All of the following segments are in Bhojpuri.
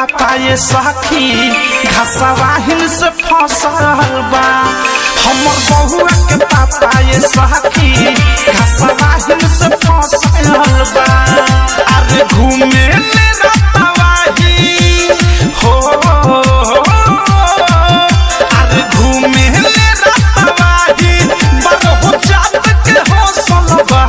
पापा ये सखी घसवाहिन से फसल बा। हमर बहुआ के पापा ये सखी घसवाहिन से फसल बा। अरे घूमे ले रतवाही हो, अरे घूमे ले रतवाही बड़ जात के हौसल बा।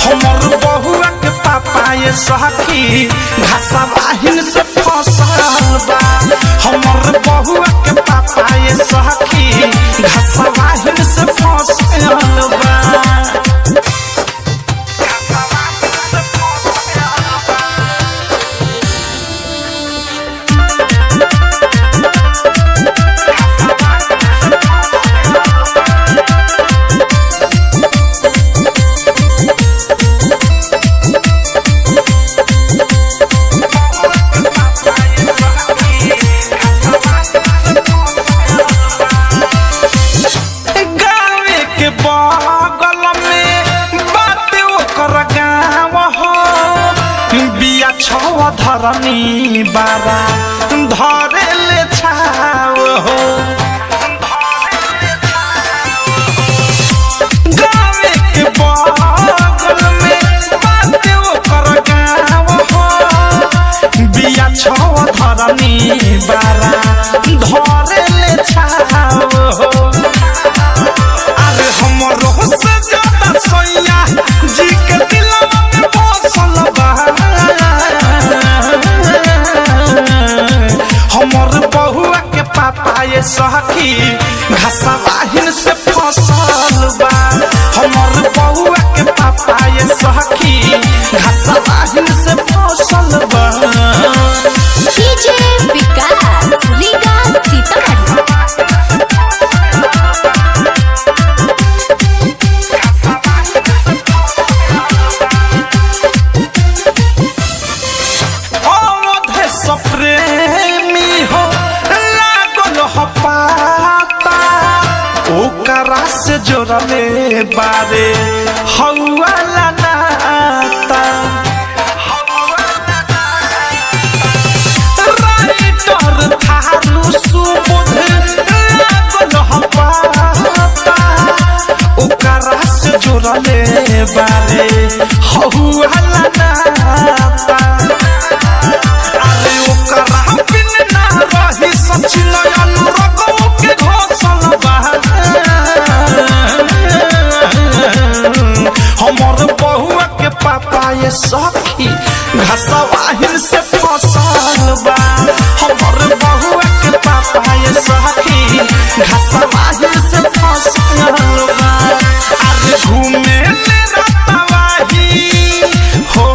हमर बहुआ के पापा ये सखी घसवाहिन से फसल बा। हमर बहुआ के पापा ये सखी घसवाहिन से फसल बा। बगल में बाटे ओकर गाँव हो, बिया छव धरनी बारा धरे ले छाव हो। गाँव के बगल में बाटे ओकर गाँव हो, बिया छव धरनी बारा धरे ले छाव हो। हमरो से ज्यादा सैया जी के दिलवा में बसल बा। हमर बहुआ के पापा ये सखी घसवाहिन से फसल बा। हमर बहुआ के पापा ये सखी घसवाहिन से फसल बा। डीजे विकास रीगा सीतामढ़ी। प्रेमी हो लागल हो पाता ओकरा से जोड़ले बारे हौला नाता। राइटर थारू सुबुध लागल हो पाता ओकरा से जोड़ले बारे हौला नाता। हमर बहुआ के पापा ये सखी घसवाहिन से फसल बा। हमर बहुआ के पापा ये सखी घसवाहिन से फसल बा। अरे घूमे ले रतवाही हो,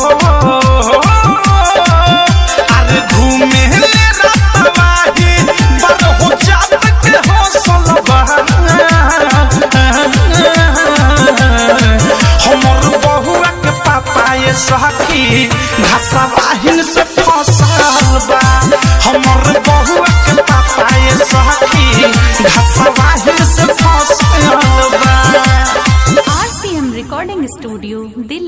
अरे घूमे ले रतवाही बड़ जात के हौसल बा। हमर बहुआ के पापा ये सखी घसवाहिन से फसल बा। हमर बहुआ के पापा ये सखी घसवाहिन से फसल बा। RCM recording studio Delhi.